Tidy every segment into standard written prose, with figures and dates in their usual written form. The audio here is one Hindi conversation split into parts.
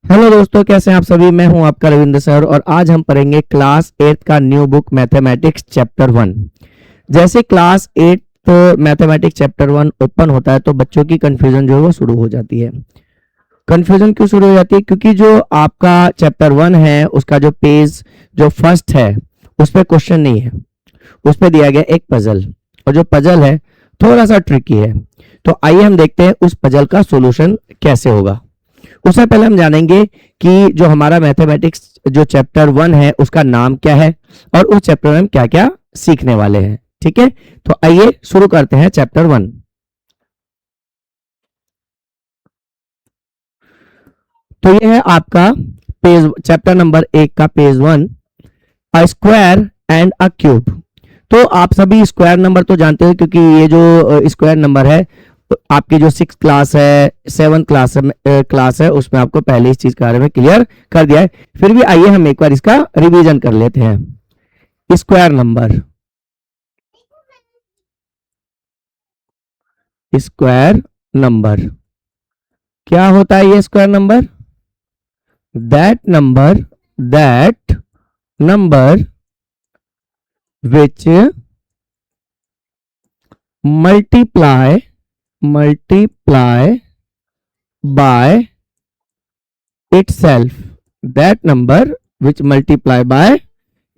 हेलो दोस्तों, कैसे हैं आप सभी। मैं हूं आपका रविंद्र सर और आज हम पढ़ेंगे क्लास 8 का न्यू बुक मैथमेटिक्स चैप्टर 1। जैसे क्लास 8 मैथमेटिक्स चैप्टर 1 ओपन होता है तो बच्चों की कंफ्यूजन जो है वो शुरू हो जाती है। कंफ्यूजन क्यों शुरू हो जाती है? क्योंकि जो आपका चैप्टर 1 है उसका जो पेज जो फर्स्ट है उस पर क्वेश्चन नहीं है, उस पर दिया गया एक पजल, और जो पजल है थोड़ा सा ट्रिकी है। तो आइए हम देखते हैं उस पजल का सॉल्यूशन कैसे होगा। उससे पहले हम जानेंगे कि जो हमारा मैथमेटिक्स जो चैप्टर 1 है उसका नाम क्या है और उस चैप्टर में हम क्या क्या सीखने वाले हैं। ठीक है, तो आइए शुरू करते हैं चैप्टर 1। तो ये है आपका पेज, चैप्टर नंबर 1 का page 1, a square and a cube. तो आप सभी स्क्वायर नंबर तो जानते हो, क्योंकि ये जो स्क्वायर नंबर है आपकी जो 6 क्लास है, 7 क्लास है उसमें आपको पहले इस चीज के बारे में क्लियर कर दिया है। फिर भी आइए हम एक बार इसका रिवीजन कर लेते हैं। स्क्वायर नंबर, स्क्वायर नंबर क्या होता है? ये square number that number which multiply by itself, that number which multiply by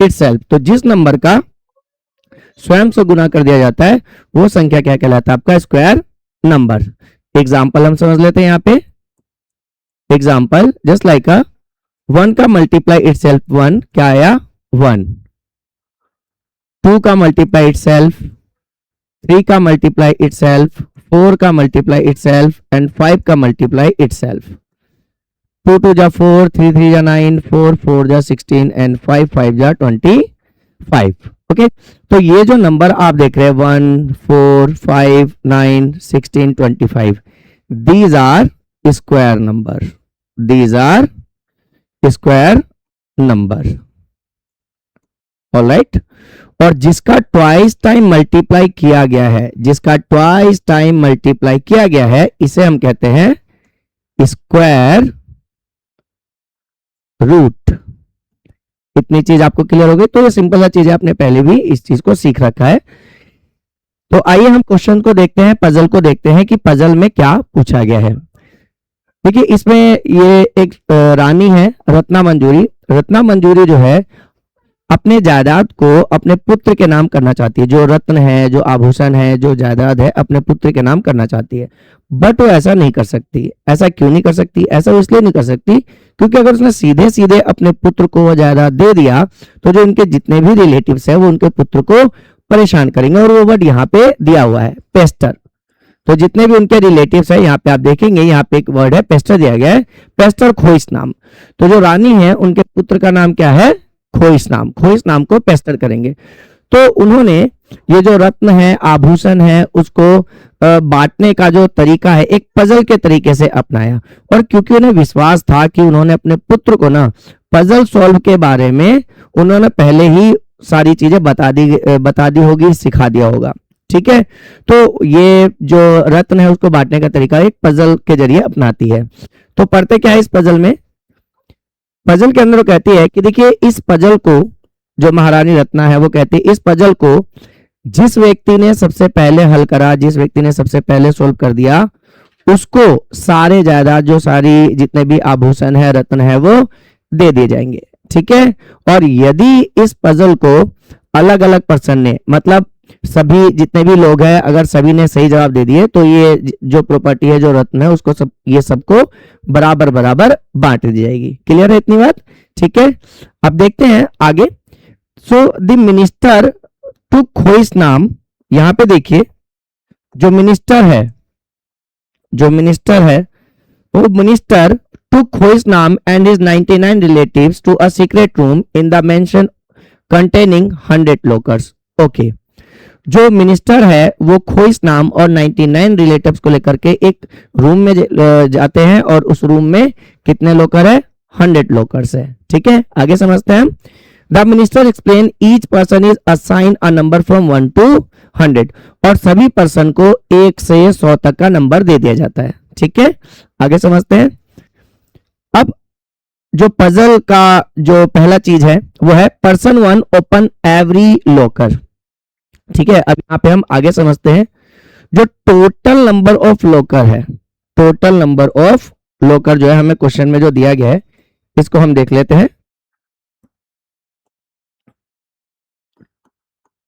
itself। तो जिस नंबर का स्वयं से गुना कर दिया जाता है वो संख्या क्या कहलाता है? आपका स्क्वायर नंबर। एग्जाम्पल हम समझ लेते हैं यहाँ पे। एग्जाम्पल जस्ट लाइक अ 1 का मल्टीप्लाई इट सेल्फ 1 क्या आया? 1। 2 का मल्टीप्लाई इट सेल्फ, 3 का मल्टीप्लाई इट सेल्फ, 4 का मल्टीप्लाई इट सेल्फ एंड 5 का मल्टीप्लाई इट सेल्फ। 2 2 जा 4, 3 3 जा 9, 4 4 जा 16 एंड 5 5 जा 25। ओके, तो ये जो नंबर आप देख रहे हैं 1 4 5 9 16 25, these are square number, these are square number. Alright, और जिसका ट्वाइस टाइम मल्टीप्लाई किया गया है, जिसका ट्वाइस टाइम मल्टीप्लाई किया गया है इसे हम कहते हैं स्क्वायर रूट। इतनी चीज आपको क्लियर हो गई? तो ये सिंपल सा चीज है, आपने पहले भी इस चीज को सीख रखा है। तो आइए हम क्वेश्चन को देखते हैं, पजल को देखते हैं कि पजल में क्या पूछा गया है। देखिए इसमें ये एक रानी है रत्ना मंजूरी। रत्ना मंजूरी जो है अपने जायदाद को अपने पुत्र के नाम करना चाहती है। जो रत्न है, जो आभूषण है, जो जायदाद है अपने पुत्र के नाम करना चाहती है, बट वो ऐसा नहीं कर सकती। ऐसा क्यों नहीं कर सकती? ऐसा वो इसलिए नहीं कर सकती क्योंकि अगर उसने सीधे सीधे अपने पुत्र को वो जायदाद दे दिया तो जो उनके जितने भी रिलेटिव्स है वो उनके पुत्र को परेशान करेंगे। और वो वर्ड यहाँ पे दिया हुआ है पेस्टर। तो जितने भी उनके रिलेटिव्स है, यहाँ पे आप देखेंगे यहाँ पे एक वर्ड है पेस्टर दिया गया है, पेस्टर खोइस नाम। तो जो रानी है उनके पुत्र का नाम क्या है? खोइस नाम। खोइस नाम को पेस्टर करेंगे। तो उन्होंने ये जो रत्न है, आभूषण है, उसको बांटने का जो तरीका है एक पजल के तरीके से अपनाया। और क्योंकि उन्हें विश्वास था कि उन्होंने अपने पुत्र को ना पजल सॉल्व के बारे में उन्होंने पहले ही सारी चीजें बता दी होगी, सिखा दिया होगा। ठीक है, तो ये जो रत्न है उसको बांटने का तरीका एक पजल के जरिए अपनाती है। तो पढ़ते क्या है इस पजल में? पजल के अंदर वो कहती है कि देखिए इस पजल को, जो महारानी रत्ना है वो कहती है इस पजल को जिस व्यक्ति ने सबसे पहले हल करा, जिस व्यक्ति ने सबसे पहले सोल्व कर दिया, उसको सारे जायदाद, जो सारी जितने भी आभूषण है, रत्न है, वो दे दिए जाएंगे। ठीक है, और यदि इस पजल को अलग अलग पर्सन ने, मतलब सभी जितने भी लोग हैं, अगर सभी ने सही जवाब दे दिए तो ये जो प्रॉपर्टी है, जो रत्न है, उसको सब, ये सबको बराबर बराबर बांट दी जाएगी। क्लियर है इतनी बात? ठीक है, अब देखते हैं आगे। सो द मिनिस्टर टू खोइस नाम, यहां पे देखिए जो मिनिस्टर है, जो मिनिस्टर है वो मिनिस्टर टू खोइस नाम and his 99 relatives to a secret room in the mansion containing 100 lockers. Okay, जो मिनिस्टर है वो खोइस नाम और 99 रिलेटिव्स को लेकर के एक रूम में जाते हैं और उस रूम में कितने लॉकर है? 100 लॉकर्स है। ठीक है, आगे समझते हैं। The minister explain each person is assign a number from 1 to 100, और सभी पर्सन को 1 से 100 तक का नंबर दे दिया जाता है। ठीक है, आगे समझते हैं। अब जो पजल का जो पहला चीज है वो है person one open every locker. ठीक है, अब यहाँ पे हम आगे समझते हैं जो टोटल नंबर ऑफ लॉकर है, टोटल नंबर ऑफ लॉकर जो है हमें क्वेश्चन में जो दिया गया है इसको हम देख लेते हैं।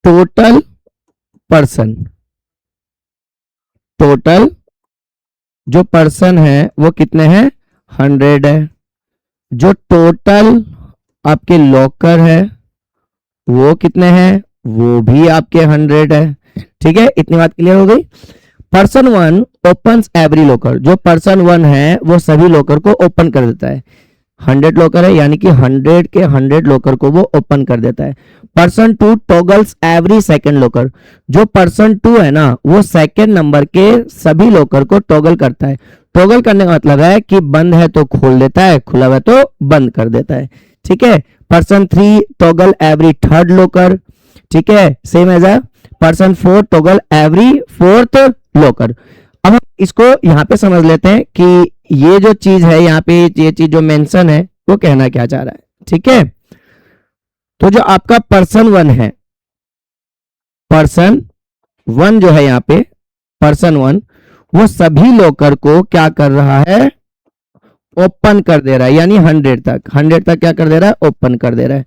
टोटल पर्सन, टोटल जो पर्सन है वो कितने हैं 100 है। जो टोटल आपके लॉकर है वो कितने हैं, वो भी आपके 100 है। ठीक है, इतनी बात क्लियर हो गई। Person one opens every locker, जो पर्सन वन है वो सभी लॉकर को ओपन कर देता है। 100 लॉकर है यानी कि 100 के 100 लॉकर को वो ओपन कर देता है। Person two toggles every second locker, जो पर्सन टू है ना वो सेकंड नंबर के सभी लॉकर को टॉगल करता है। टॉगल करने का मतलब है कि बंद है तो खोल देता है, खुला हुआ है तो बंद कर देता है। ठीक है, person three toggle every third locker. ठीक है, same as a person four toggle every fourth locker. अब हम इसको यहाँ पे समझ लेते हैं कि ये जो चीज है यहाँ पे, ये चीज जो मेंशन है वो कहना क्या चाह रहा है। ठीक है, तो जो आपका पर्सन वन है, पर्सन वन जो है यहाँ पे पर्सन वन वो सभी लॉकर को क्या कर रहा है, ओपन कर दे रहा है, यानी 100 तक क्या कर दे रहा है, ओपन कर दे रहा है।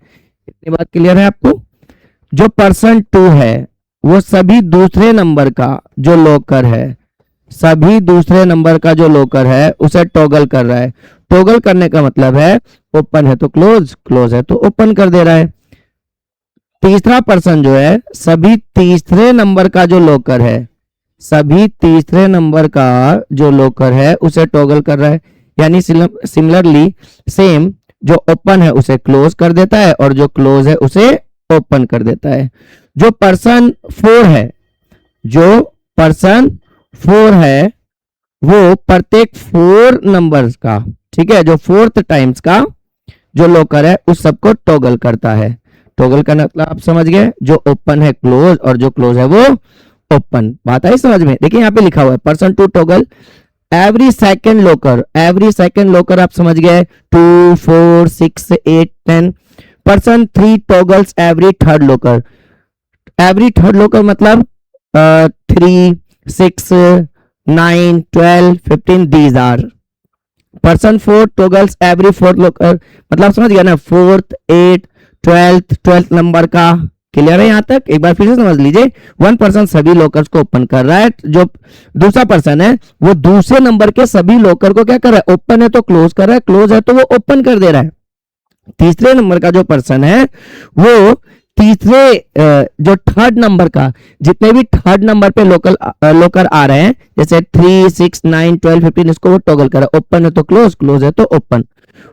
इतनी बात क्लियर है आपको। जो पर्सन टू है वो सभी दूसरे नंबर का जो लॉकर है, सभी दूसरे नंबर का जो लॉकर है उसे टॉगल कर रहा है। टॉगल करने का मतलब है ओपन है तो क्लोज, क्लोज है तो ओपन कर दे रहा है। तीसरा पर्सन जो है सभी तीसरे नंबर का जो लॉकर है, सभी तीसरे नंबर का जो लॉकर है उसे टॉगल कर रहा है, यानी सिमिलरली सेम जो ओपन है उसे क्लोज कर देता है और जो क्लोज है उसे ओपन कर देता है। जो पर्सन फोर है, जो पर्सन फोर है वो प्रत्येक 4 नंबर्स का, ठीक है, जो 4th टाइम्स का जो लॉकर है उस सबको टॉगल करता है। टॉगल करना मतलब आप समझ गए, जो ओपन है क्लोज और जो क्लोज है वो ओपन। बात आई समझ में। देखिए यहाँ पे लिखा हुआ है person two toggle every second locker, every second locker आप समझ गए 2 4 6 8 10। Person three toggles every third locker, every third locker मतलब 3 6 9 12 15 these are. Person four toggles every fourth locker, मतलब समझ गया ना 4th 8 12th नंबर का। क्लियर है यहाँ तक। एक बार फिर से समझ लीजिए, वन पर्सन सभी लॉकर्स को ओपन कर रहा है, जो दूसरा पर्सन है वो दूसरे नंबर के सभी लॉकर को क्या कर रहा है, ओपन है तो क्लोज कर रहा है, क्लोज है तो वो ओपन कर दे रहा है। तीसरे नंबर का जो पर्सन है वो तीसरे जो थर्ड नंबर का, जितने भी थर्ड नंबर पे लॉकर आ रहे हैं जैसे 3 6 9 12 15, इसको वो टॉगल कर रहा है। ओपन है तो क्लोज, क्लोज है तो ओपन।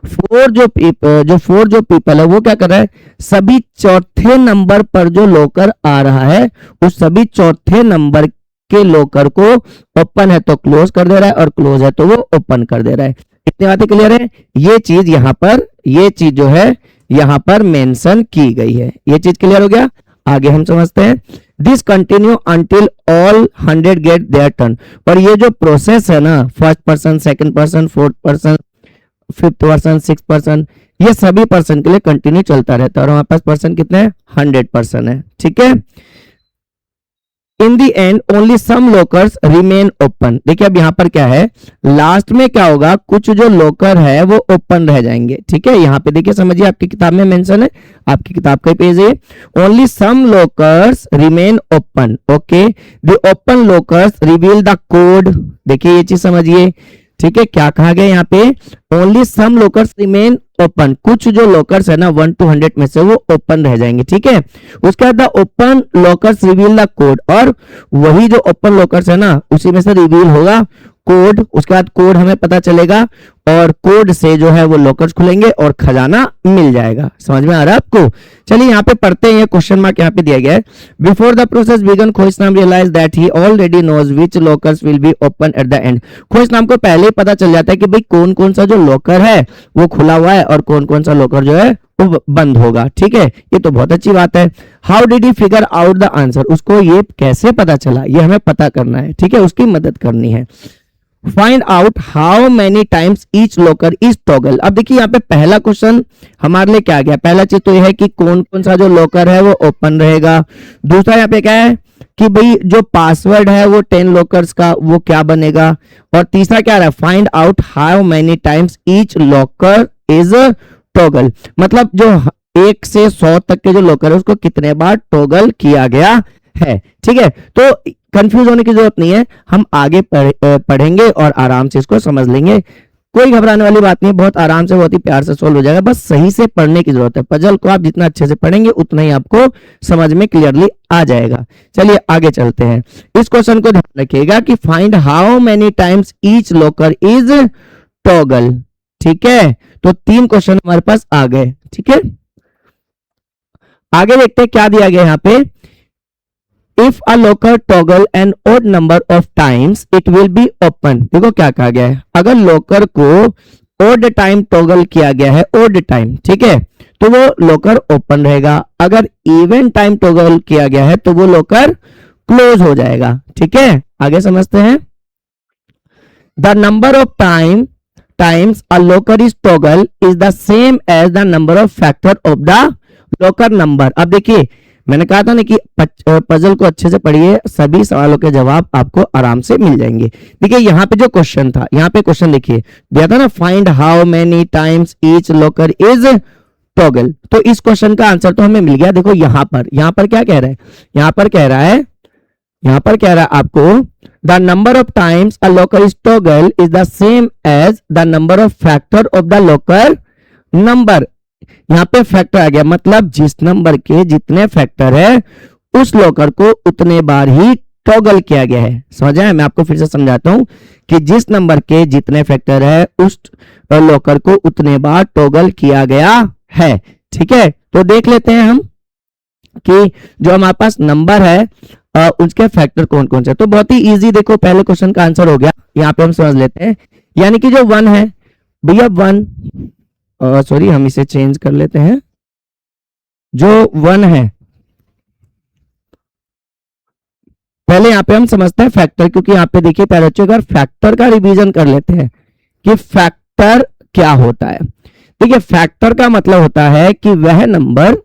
फोर जो पीपल है वो क्या कर रहा है, सभी चौथे नंबर पर जो लॉकर आ रहा है उस सभी चौथे नंबर के लॉकर को ओपन है तो क्लोज कर दे रहा है और क्लोज है तो वो ओपन कर दे रहा है। इतनी बातें क्लियर है। ये चीज यहाँ पर, ये चीज जो है यहाँ पर मेंशन की गई है। ये चीज क्लियर हो गया। आगे हम समझते हैं this continue until all 100 get their turn. और ये जो प्रोसेस है ना, first person, second person, fourth person, fifth person, six person, ये सभी पर्सन के लिए कंटिन्यू चलता रहता है। और हमारे पास पर्सन कितने हैं, 100 पर्सन है। ठीक है। In the end only some lockers remain open. देखिए अब यहाँ पर क्या है, लास्ट में क्या होगा, कुछ जो लॉकर है वो ओपन रह जाएंगे। ठीक है, यहाँ पे देखिए समझिए, आपकी किताब में मेंशन है, आपकी किताब का पेज है, only some lockers remain open. Okay, the open lockers reveal the code. देखिए ये चीज समझिए। ठीक है, क्या कहा गया यहाँ पे, only some lockers remain open. कुछ जो लॉकर्स है ना 1 to 100 में से वो ओपन रह जाएंगे। ठीक है, उसके बाद the open lockers reveal the code, और वही जो ओपन लॉकर्स है ना उसी में से रिवील होगा कोड। उसके बाद कोड हमें पता चलेगा और कोड से जो है वो लॉकर्स खुलेंगे और खजाना मिल जाएगा। समझ में आ रहा है आपको। चलिए यहाँ पे पढ़ते हैं, क्वेश्चन मार्क यहाँ पे दिया गया है। बिफोर द प्रोसेस बिगन खोजनाम realise that he already knows which lockers will be open at the end. खोजनाम को पहले ही पता चल जाता है कि भाई कौन कौन सा जो लॉकर है वो खुला हुआ है और कौन कौन सा लॉकर जो है वो बंद होगा। ठीक है, ये तो बहुत अच्छी बात है। How did he figure out the answer, उसको ये कैसे पता चला, ये हमें पता करना है। ठीक है, उसकी मदद करनी है। Find out how many times each locker is toggle. अब देखिए यहाँ पे पहला क्वेश्चन हमारे लिए क्या गया, पहला चीज तो यह है कि कौन कौन सा जो लॉकर है वो ओपन रहेगा। दूसरा यहाँ पे क्या है कि भाई जो पासवर्ड है वो 10 लॉकर्स का वो क्या बनेगा। और तीसरा क्या रहा, find out how many times each locker is toggle, मतलब जो 1 से 100 तक के जो लॉकर है उसको कितने बार टॉगल किया गया है। ठीक है, तो कंफ्यूज होने की जरूरत नहीं है, हम आगे पढ़ेंगे और आराम से इसको समझ लेंगे। कोई घबराने वाली बात नहीं, बहुत आराम से बहुत ही प्यार से सोल्व हो जाएगा, बस सही से पढ़ने की जरूरत है। पजल को आप जितना अच्छे से पढ़ेंगे उतना ही आपको समझ में क्लियरली आ जाएगा। चलिए आगे चलते हैं। इस क्वेश्चन को ध्यान रखिएगा कि find how many times each locker is toggle. ठीक है, तो 3 क्वेश्चन हमारे पास आ गए। ठीक है, आगे देखते हैं क्या दिया गया यहाँ पे। If a locker toggle an odd number of times, it will be open। देखो क्या कहा गया है, अगर लॉकर को odd टाइम टॉगल किया गया है, odd टाइम, ठीक है, तो वो लॉकर ओपन रहेगा। अगर इवन टाइम टॉगल किया गया है तो वो लॉकर क्लोज हो जाएगा। ठीक है, आगे समझते हैं। The number of times a locker is toggle is the same as the number of factor of the locker number. अब देखिए मैंने कहा था ना कि पजल को अच्छे से पढ़िए, सभी सवालों के जवाब आपको आराम से मिल जाएंगे। देखिए यहाँ पे जो क्वेश्चन था, यहाँ पे क्वेश्चन देखिए दिया था ना, find how many times each locker is toggle. तो इस क्वेश्चन का आंसर तो हमें मिल गया। देखो यहाँ पर क्या कह रहा है, यहाँ पर कह रहा है आपको the number of times a locker is toggle is the same as the number of factor of the locker number. यहाँ पे फैक्टर आ गया, मतलब जिस नंबर के जितने फैक्टर है उस लॉकर को उतने बार ही टॉगल किया गया है। समझ आया? मैं आपको फिर से समझाता हूं कि जिस नंबर के जितने फैक्टर है उस लॉकर को उतने बार टॉगल किया गया है। ठीक है, तो देख लेते हैं हम कि जो हमारे पास नंबर है उसके फैक्टर कौन कौन से। तो बहुत ही इजी, देखो पहले क्वेश्चन का आंसर हो गया, यहाँ पे हम समझ लेते हैं। यानी कि जो 1 है भैया 1, सॉरी हम इसे चेंज कर लेते हैं। जो 1 है, पहले यहाँ पे हम समझते हैं फैक्टर, क्योंकि यहाँ पे देखिए पहले बच्चों अगर फैक्टर का रिवीजन कर लेते हैं कि फैक्टर क्या होता है। देखिए फैक्टर का मतलब होता है कि वह नंबर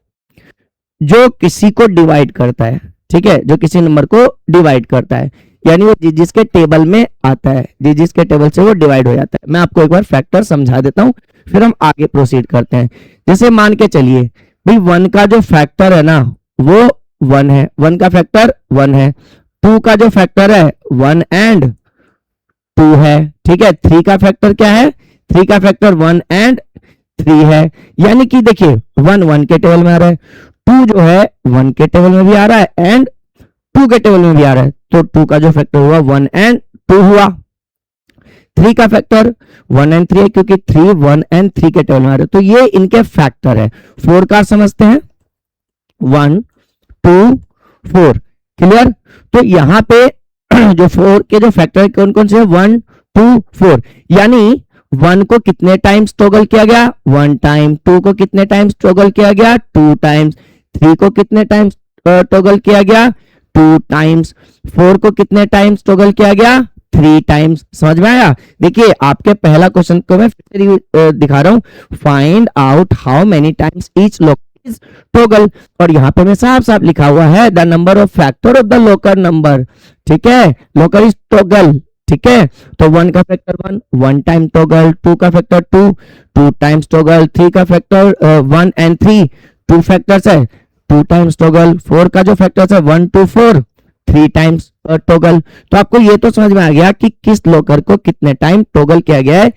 जो किसी को डिवाइड करता है। ठीक है, जो किसी नंबर को डिवाइड करता है, यानी वो जिसके टेबल में आता है, जिसके टेबल से वो डिवाइड हो जाता है। मैं आपको एक बार फैक्टर समझा देता हूं, फिर हम आगे प्रोसीड करते हैं। जैसे मान के चलिए भाई 1 का जो फैक्टर है ना वो 1 है, 1 का फैक्टर 1 है। 2 का जो फैक्टर है 1 एंड 2 है। ठीक है, 3 का फैक्टर क्या है, 3 का फैक्टर 1 एंड 3 है। यानी कि देखिए 1 के टेबल में आ रहा है, 2 जो है 1 के टेबल में भी आ रहा है एंड 2 के टेबल में भी आ रहा है। तो 2 का जो फैक्टर हुआ 1 एंड 2 हुआ। 3 का फैक्टर 1 एंड 3 है, क्योंकि 3 1 एंड 3 के टेबल में आ रहे हैं, तो ये इनके फैक्टर है। 4 का समझते हैं, 1 2 4, क्लियर। तो यहाँ पे जो 4 के जो फैक्टर कौन कौन से 1 2 4, यानी 1 को कितने टाइम्स टॉगल किया गया, 1 टाइम। 2 को कितने टाइम्स टॉगल किया गया, 2 टाइम्स। 3 को कितने टाइम्स टॉगल किया गया, 2 टाइम्स। 4 को कितने टाइम्स टॉगल किया गया, 3 टाइम्स। समझ में आया? देखिए आपके पहला क्वेश्चन को मैं फिर दिखा रहा हूं, find out how many times each locker is toggle, और यहाँ पे मैं साफ साफ लिखा हुआ है the number of factor of the locker number. ठीक है, लॉकर इज टॉगल। ठीक है, तो 1 का फैक्टर 1 टाइम टॉगल, 2 का फैक्टर 2 टाइम्स टॉगल, 3 का फैक्टर 1 एंड 3 2 फैक्टर्स है, 2 टाइम्स टॉगल। 4 का जो फैक्टर्स है 1 2 4 3 टाइम्स टॉगल। तो आपको ये तो समझ में आ गया कि किस लॉकर को कितने टाइम टॉगल किया गया है,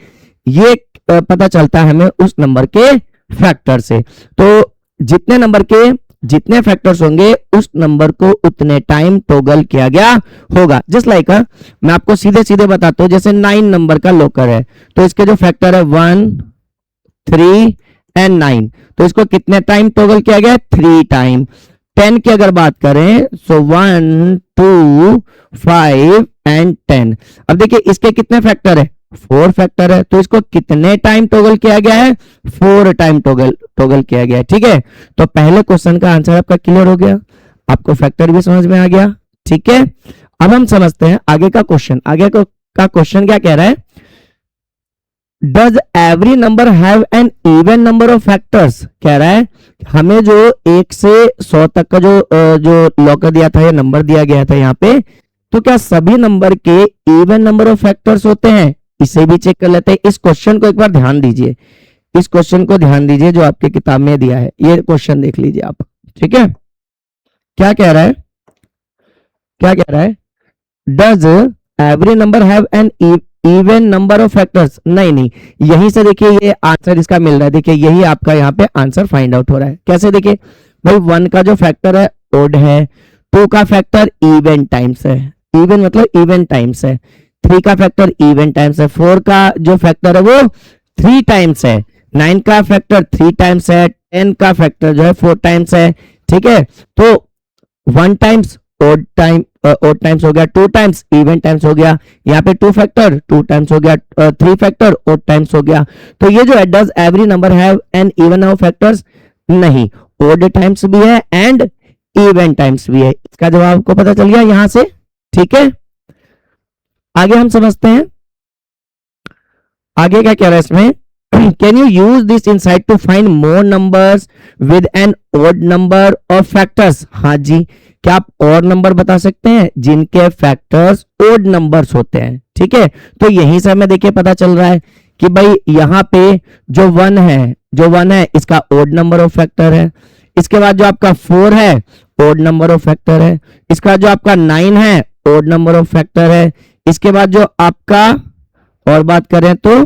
ये पता चलता है हमें उस नंबर के फैक्टर से। तो जितने नंबर के जितने फैक्टर्स होंगे उस नंबर को उतने टाइम टॉगल किया गया होगा। जस्ट लाइक मैं आपको सीधे सीधे बताता हूं, जैसे 9 नंबर का लॉकर है तो इसके जो फैक्टर है 1 3 एंड 9, तो इसको कितने टाइम टॉगल किया गया, 3 टाइम। 10 की अगर बात करें सो 1 2 5 एंड 10। अब देखिए इसके कितने फैक्टर है, 4 फैक्टर है, तो इसको कितने टाइम टॉगल किया गया है, 4 टाइम टॉगल किया गया है। ठीक है, तो पहले क्वेश्चन का आंसर आपका क्लियर हो गया, आपको फैक्टर भी समझ में आ गया। ठीक है, अब हम समझते हैं आगे का क्वेश्चन। आगे आपका क्वेश्चन क्या कह रहा है, does every number have an even number of factors, कह रहा है हमें जो 1 से 100 तक का जो लॉकर दिया था या नंबर दिया गया था यहाँ पे, तो क्या सभी नंबर के इवन नंबर ऑफ फैक्टर्स होते हैं, इसे भी चेक कर लेते हैं। इस क्वेश्चन को एक बार ध्यान दीजिए, इस क्वेश्चन को ध्यान दीजिए जो आपके किताब में दिया है, ये क्वेश्चन देख लीजिए आप, ठीक है। क्या कह रहा है, क्या कह रहा है, does every number have an even number of factors, नहीं, यहीं से देखिए ये आंसर इसका मिल रहा है, देखिए यही आपका यहाँ पे आंसर फाइंड आउट हो रहा है। कैसे, देखिए भाई 1 का जो फैक्टर है ओड है, 2 का फैक्टर इवन टाइम्स है, इवन मतलब इवन टाइम्स है, 3 का फैक्टर इवन टाइम्स है, 4 का जो फैक्टर है वो 3 टाइम्स है, 9 का फैक्टर 3 टाइम्स है, 10 का फैक्टर जो है 4 टाइम्स है, ठीक है। तो 1 टाइम्स ओड टाइम्स हो गया, 2 टाइम्स इवन टाइम्स हो गया, यहाँ पे 2 फैक्टर 2 टाइम्स हो गया, 3 फैक्टर ओड टाइम्स हो गया। तो ये जो है does every number have an even number of factors, नहीं, ओड टाइम्स भी है एंड इवन टाइम्स भी है, इसका जवाब आपको पता चल गया यहां से, ठीक है। आगे हम समझते हैं, आगे क्या कह रहा है इसमें, can you use this insight to find more numbers with an odd number of factors, हाँ जी, क्या आप और नंबर बता सकते हैं जिनके फैक्टर्स ओड नंबर्स होते हैं, ठीक है। तो यहीं से हमें देखिए पता चल रहा है कि भाई यहाँ पे जो 1 है इसका ओड नंबर ऑफ फैक्टर है, इसके बाद जो आपका 4 है ओड नंबर ऑफ फैक्टर है, इसका जो आपका 9 है ओड नंबर ऑफ फैक्टर है, इसके बाद जो आपका और बात करें तो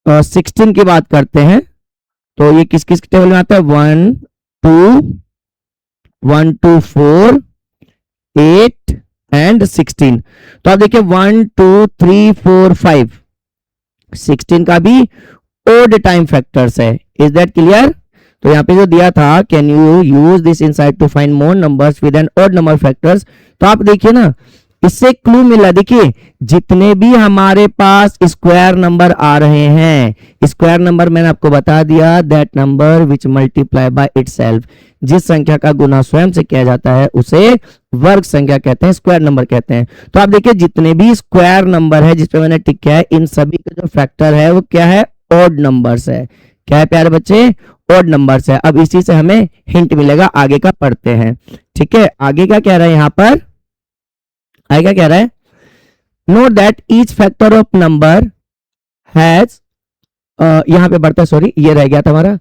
16 की बात करते हैं, तो ये किस किस टेबल में आता है, 1 2 4 8 एंड 16। तो आप देखिए 1 2 3 4 5 16 का भी ओड टाइम फैक्टर्स है, इज दैट क्लियर। तो यहाँ पे जो दिया था can you use this insight to find more numbers with an odd number factors, तो आप देखिए ना इससे क्लू मिला, देखिए जितने भी हमारे पास स्क्वायर नंबर आ रहे हैं, स्क्वायर नंबर मैंने आपको बता दिया that number which multiply by itself, जिस संख्या का गुना स्वयं से किया जाता है उसे वर्ग संख्या कहते हैं, स्क्वायर नंबर कहते हैं। तो आप देखिए जितने भी स्क्वायर नंबर है जिसपे मैंने टिक किया है, इन सभी का जो फैक्टर है वो क्या है, ओड नंबर्स है। क्या है प्यारे बच्चे, ओड नंबर्स है। अब इसी से हमें हिंट मिलेगा, आगे का पढ़ते हैं, ठीक है। आगे क्या कह रहा है यहाँ पर, आगे क्या कह रहा है, note that each factor of number has, यहां पे बढ़ता है, सॉरी ये रह गया था हमारा,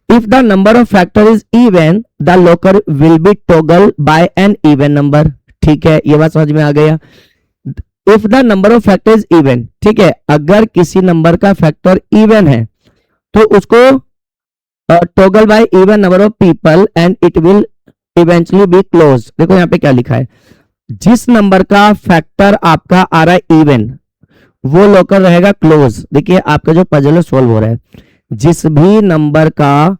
if the number of factor is even the locker will be toggle by an even number, ठीक है, ये बात समझ में आ गया। If the number of factor is even, ठीक है, अगर किसी नंबर का फैक्टर इवन है तो उसको toggle by even number of people and it will eventually be close. देखो यहाँ पे क्या लिखा है, जिस नंबर का फैक्टर आपका आ रहा है इवन वो लोकर रहेगा क्लोज। देखिए आपका जो पजल है सोल्व हो रहा है, जिस भी नंबर का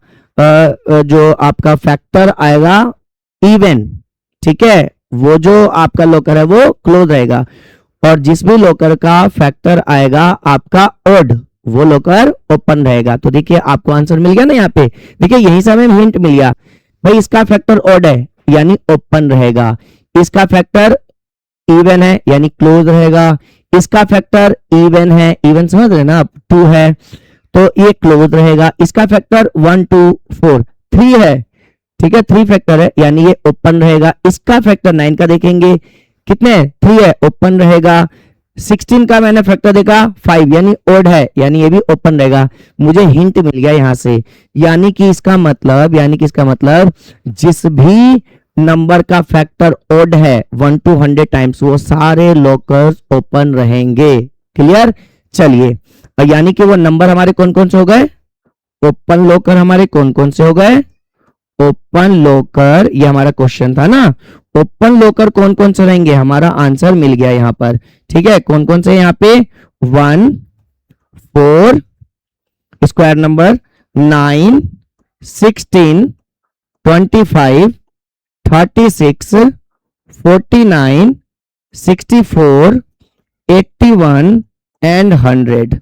जो आपका फैक्टर आएगा इवन, ठीक है, वो जो आपका लोकर है वो क्लोज रहेगा, और जिस भी लोकर का फैक्टर आएगा आपका ओड वो लोकर ओपन रहेगा। तो देखिए आपको आंसर मिल गया ना यहाँ पे, देखिए यहीं से हमें हिंट मिल गया, भाई इसका फैक्टर ओड है यानी ओपन रहेगा, इसका फैक्टर इवन है यानी क्लोज रहेगा, इसका फैक्टर इवन है, इवन समझ रहे ना आप, 2 है तो ये क्लोज रहेगा, इसका फैक्टर 1 2 4 3 है, ठीक है, 3 फैक्टर है यानी ये ओपन रहेगा, इसका फैक्टर 9 का देखेंगे कितने 3 है, ओपन रहेगा, 16 का मैंने फैक्टर देखा 5 यानी ओड है यानी ये भी ओपन रहेगा। मुझे हिंट मिल गया यहां से, यानी कि इसका मतलब जिस भी नंबर का फैक्टर ओड है 1 to 100 टाइम्स वो सारे लॉकर्स ओपन रहेंगे। क्लियर, चलिए, यानी कि वो नंबर हमारे कौन कौन से हो गए, ओपन लॉकर हमारे कौन कौन से हो गए, ओपन लॉकर, ये हमारा क्वेश्चन था ना, ओपन लॉकर कौन कौन से रहेंगे, हमारा आंसर मिल गया यहाँ पर, ठीक है। कौन कौन से यहाँ पे 1 4 स्क्वायर नंबर 9 16 25 36 49 64 81 एंड 100।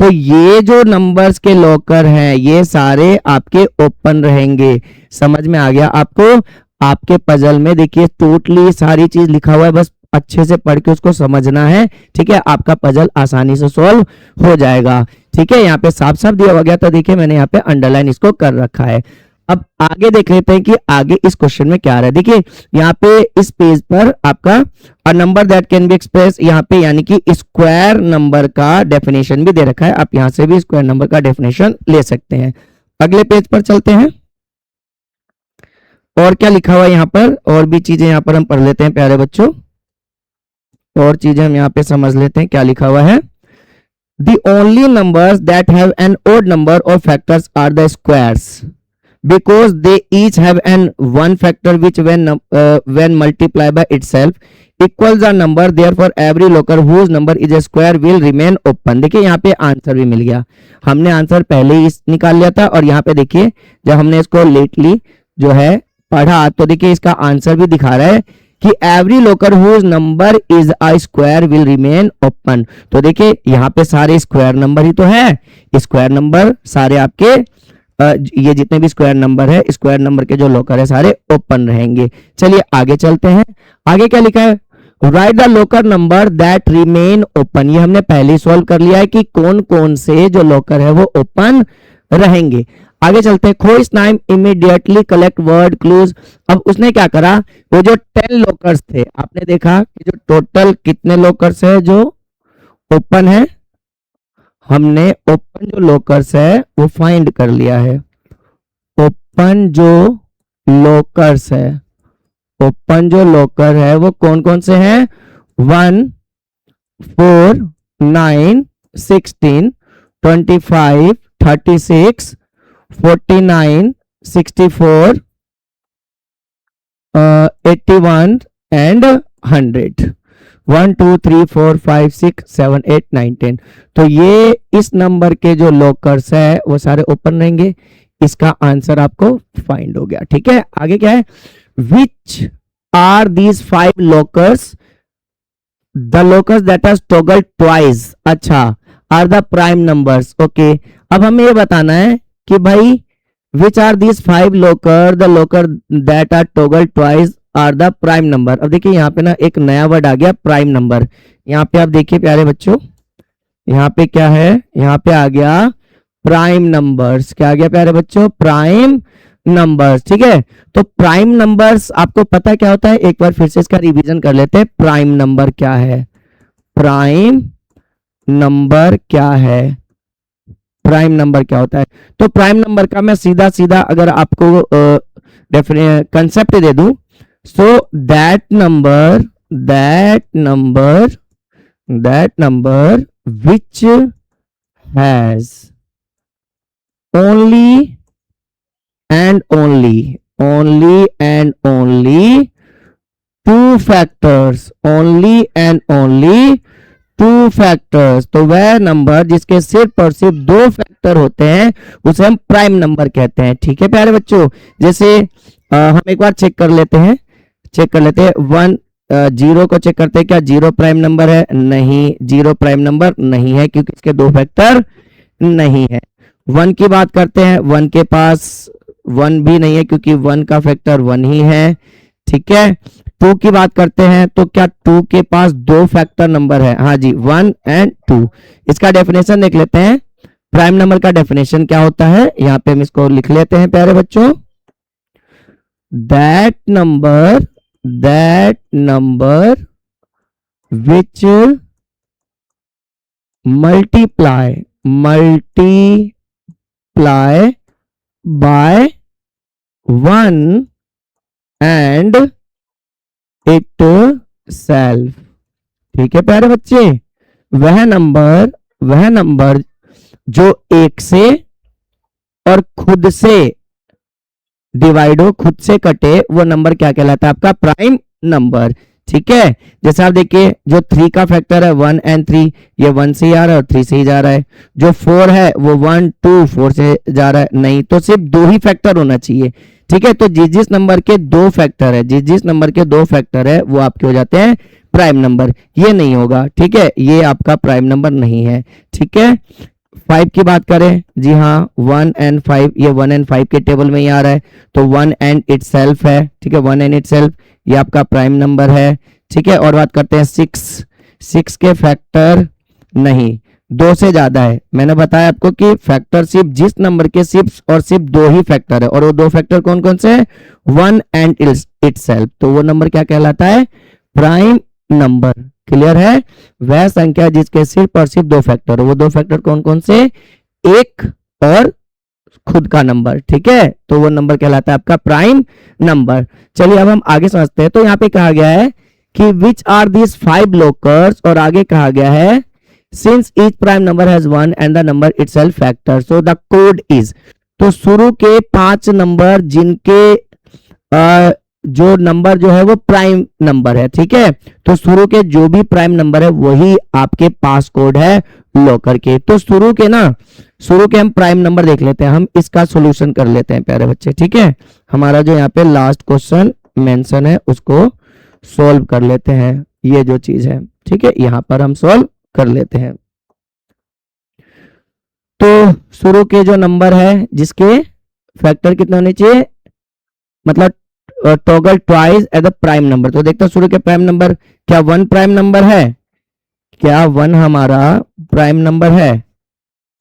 तो ये जो नंबर्स के लॉकर हैं ये सारे आपके ओपन रहेंगे। समझ में आ गया आपको, आपके पजल में देखिए टोटली सारी चीज लिखा हुआ है, बस अच्छे से पढ़ के उसको समझना है, ठीक है, आपका पजल आसानी से सॉल्व हो जाएगा। ठीक है, यहाँ पे साफ साफ दिया हुआ गया था, देखिए मैंने यहाँ पे अंडरलाइन इसको कर रखा है। अब आगे देख लेते हैं कि आगे इस क्वेश्चन में क्या आ रहा है। देखिए यहाँ पे इस पेज पर आपका a number that can be express, यहाँ पे यानी कि स्क्वायर नंबर का डेफिनेशन भी दे रखा है, आप यहाँ से भी स्क्वायर नंबर का डेफिनेशन ले सकते हैं। अगले पेज पर चलते हैं, और क्या लिखा हुआ है यहाँ पर, और भी चीजें यहाँ पर हम पढ़ लेते हैं प्यारे बच्चों, और चीजें हम यहाँ पे समझ लेते हैं क्या लिखा हुआ है। The only numbers that have an odd number of factors are the squares, because they each have an one factor which when multiplied by itself equals the number, therefore every locker whose number is a square will remain open। देखिए यहाँ पे आंसर भी मिल गया, हमने आंसर पहले ही निकाल लिया था, और यहाँ पे देखिए जब हमने इसको लेटली जो है पढ़ा तो देखिए इसका आंसर भी दिखा रहा है कि every locker whose number is a square will remain open. तो देखिए यहाँ पे सारे स्क्वायर नंबर ही तो है, स्क्वायर नंबर सारे आपके ये जितने भी स्क्वायर नंबर है, स्क्वायर नंबर के जो लोकर है सारे ओपन रहेंगे। चलिए आगे चलते हैं, आगे क्या लिखा है, write the locker number that remain open. ये हमने पहले सॉल्व कर लिया है कि कौन कौन से जो लोकर है वो ओपन रहेंगे। आगे चलते हैं, खोइस नाइम इमीडिएटली कलेक्ट वर्ड क्लूज। अब उसने क्या करा, वो जो 10 लोकर्स थे, आपने देखा कि जो टोटल कितने लोकर्स है जो ओपन है, हमने ओपन जो लोकर्स है वो फाइंड कर लिया है। ओपन जो लोकर्स है, ओपन जो लोकर है वो कौन कौन से हैं, 1 4 9 16 25 36 49 64 81 एंड 100। 1 2 3 4 5 6 7 8 9 10। तो ये इस नंबर के जो लोकर्स है वो सारे ओपन रहेंगे, इसका आंसर आपको फाइंड हो गया। ठीक है, आगे क्या है, which are these 5 lockers, the lockers that are toggled twice, अच्छा, are the prime numbers. Okay, अब हमें ये बताना है कि भाई which are these 5 locker, the locker that are toggled twice are the prime number. अब देखिए यहाँ पे ना एक नया वर्ड आ गया, प्राइम नंबर। यहाँ पे आप देखिए प्यारे बच्चों, यहाँ पे क्या है, यहाँ पे आ गया प्राइम नंबर्स। क्या आ गया प्यारे बच्चों, प्राइम नंबर्स। ठीक है, तो प्राइम नंबर्स आपको पता क्या होता है, एक बार फिर से इसका रिवीजन कर लेते हैं। प्राइम नंबर क्या है, प्राइम नंबर क्या है, प्राइम नंबर क्या होता है। तो प्राइम नंबर का मैं सीधा सीधा अगर आपको कंसेप्ट दे दूं, so that number which has only and only two factors, only and only two factors। तो वह नंबर जिसके सिर्फ और सिर्फ 2 फैक्टर होते हैं उसे हम प्राइम नंबर कहते हैं। ठीक है प्यारे बच्चों, जैसे हम एक बार चेक कर लेते हैं 1 0 को चेक करते हैं, क्या 0 प्राइम नंबर है, नहीं, 0 प्राइम नंबर नहीं है क्योंकि इसके 2 फैक्टर नहीं है। 1 की बात करते हैं, 1 के पास 1 भी नहीं है क्योंकि 1 का फैक्टर 1 ही है। ठीक है, 2 की बात करते हैं तो क्या 2 के पास 2 फैक्टर नंबर है, हाँ जी, 1 एंड 2। इसका डेफिनेशन देख लेते हैं, प्राइम नंबर का डेफिनेशन क्या होता है, यहाँ पे हम इसको लिख लेते हैं प्यारे बच्चों, that number which multiply by 1 and itself। ठीक है प्यारे बच्चे, वह नंबर जो 1 से और खुद से डिवाइड हो, खुद से कटे, वो नंबर क्या कहलाता है, आपका प्राइम नंबर। ठीक है, जैसे आप देखिए जो 3 का फैक्टर है 1 एंड 3, ये 1 से ही आ रहा है और 3 से ही जा रहा है। जो 4 है वो 1 2 4 से जा रहा है, नहीं तो सिर्फ 2 ही फैक्टर होना चाहिए। ठीक है, तो जिस नंबर के 2 फैक्टर है, जिस नंबर के 2 फैक्टर है वो आपके हो जाते हैं प्राइम नंबर। ये नहीं होगा, ठीक है, ये आपका प्राइम नंबर नहीं है। ठीक है, 5 की बात करें, जी हाँ 1 एंड 5, ये 1 एंड 5 के टेबल में ही आ रहा है, तो 1 एंड इटसेल्फ है। ठीक है, 1 एंड इटसेल्फ ये आपका प्राइम नंबर है। ठीक है। और बात करते हैं 6 के फैक्टर नहीं, 2 से ज्यादा है। मैंने बताया आपको कि फैक्टर सिर्फ जिस नंबर के सिर्फ 2 ही फैक्टर है, और वो 2 फैक्टर कौन कौन से है, 1 एंड इटसेल्फ, तो वो नंबर क्या कहलाता है, प्राइम नंबर। क्लियर है। वह संख्या जिसके सिर्फ 2 फैक्टर है, वो 2 फैक्टर कौन कौन से, 1 और खुद का नंबर। ठीक है, तो वो नंबर कहलाता है आपका प्राइम नंबर। चलिए अब हम आगे समझते हैं। तो यहाँ पे कहा गया है कि विच आर दीज 5 लोकर्स, और आगे कहा गया है since each prime number has 1 and the number itself factor, so the code is, तो शुरू के 5 नंबर जिनके जो नंबर जो है वो प्राइम नंबर है। ठीक है, तो शुरू के जो भी प्राइम नंबर है वही आपके पास कोड है लॉकर के। तो शुरू के हम प्राइम नंबर देख लेते हैं, हम इसका सॉल्यूशन कर लेते हैं प्यारे बच्चे। ठीक है, हमारा जो यहाँ पे लास्ट क्वेश्चन मेंशन है उसको सॉल्व कर लेते हैं, ये जो चीज है। ठीक है, यहाँ पर हम सॉल्व कर लेते हैं। तो शुरू के जो नंबर है जिसके फैक्टर कितने होने चाहिए, मतलब toggle twice at the prime number. तो देखते हैं शुरू के प्राइम नंबर, क्या 1 प्राइम नंबर है, क्या 1 हमारा प्राइम नंबर है,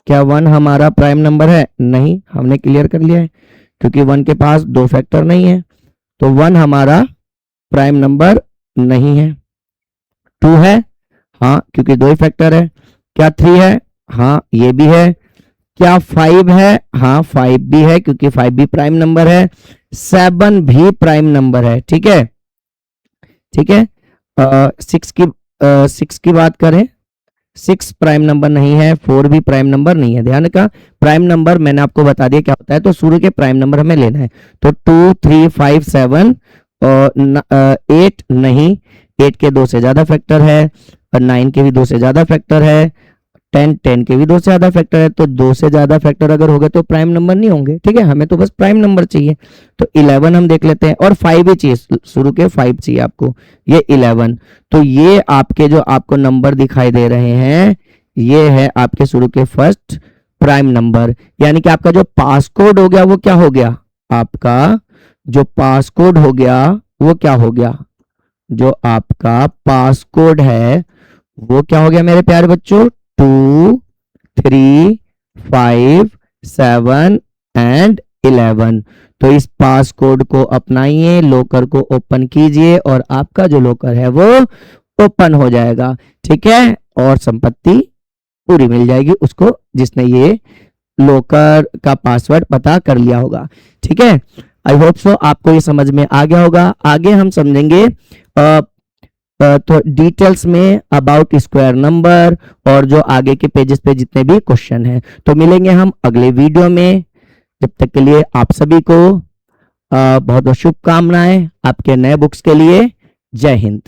क्या 1 हमारा प्राइम नंबर है, नहीं, हमने क्लियर कर लिया है क्योंकि 1 के पास 2 फैक्टर नहीं है, तो 1 हमारा प्राइम नंबर नहीं है। 2 है, हाँ क्योंकि 2 ही फैक्टर है। क्या 3 है, हाँ ये भी है। क्या 5 है, हाँ 5 भी है क्योंकि 5 भी प्राइम नंबर है। 7 भी प्राइम नंबर है। ठीक है, ठीक है। 6 की बात करें, 6 प्राइम नंबर नहीं है, 4 भी प्राइम नंबर नहीं है। ध्यान का प्राइम नंबर मैंने आपको बता दिया क्या होता है, तो शुरू के प्राइम नंबर हमें लेना है। तो 2, 3, 5, 7 और 8 नहीं, 8 के 2 से ज्यादा फैक्टर है, और 9 के भी 2 से ज्यादा फैक्टर है, 10 के भी 2 से ज्यादा फैक्टर है। तो 2 से ज्यादा फैक्टर अगर हो गए तो प्राइम नंबर नहीं होंगे। ठीक है, हमें तो बस प्राइम नंबर चाहिए। तो 11 हम देख लेते हैं, और 5 ही चाहिए, शुरू के 5 चाहिए आपको, ये 11। तो ये आपके जो आपको नंबर दिखाई दे रहे हैं ये है आपके शुरू के फर्स्ट प्राइम नंबर। यानी कि आपका जो पास कोड हो गया वो क्या हो गया, आपका जो पास कोड हो गया वो क्या हो गया, जो आपका पास कोड है वो क्या हो गया मेरे प्यारे बच्चों, 2, 3, 5, 7 एंड 11। तो इस पास कोड को अपनाइए, लॉकर को ओपन कीजिए और आपका जो लॉकर है वो ओपन हो जाएगा। ठीक है, और संपत्ति पूरी मिल जाएगी उसको जिसने ये लॉकर का पासवर्ड पता कर लिया होगा। ठीक है, आई होप सो आपको ये समझ में आ गया होगा। आगे हम समझेंगे तो डिटेल्स में अबाउट स्क्वायर नंबर और जो आगे के पेजेस पे जितने भी क्वेश्चन हैं। तो मिलेंगे हम अगले वीडियो में, जब तक के लिए आप सभी को बहुत बहुत शुभकामनाएं आपके नए बुक्स के लिए। जय हिंद।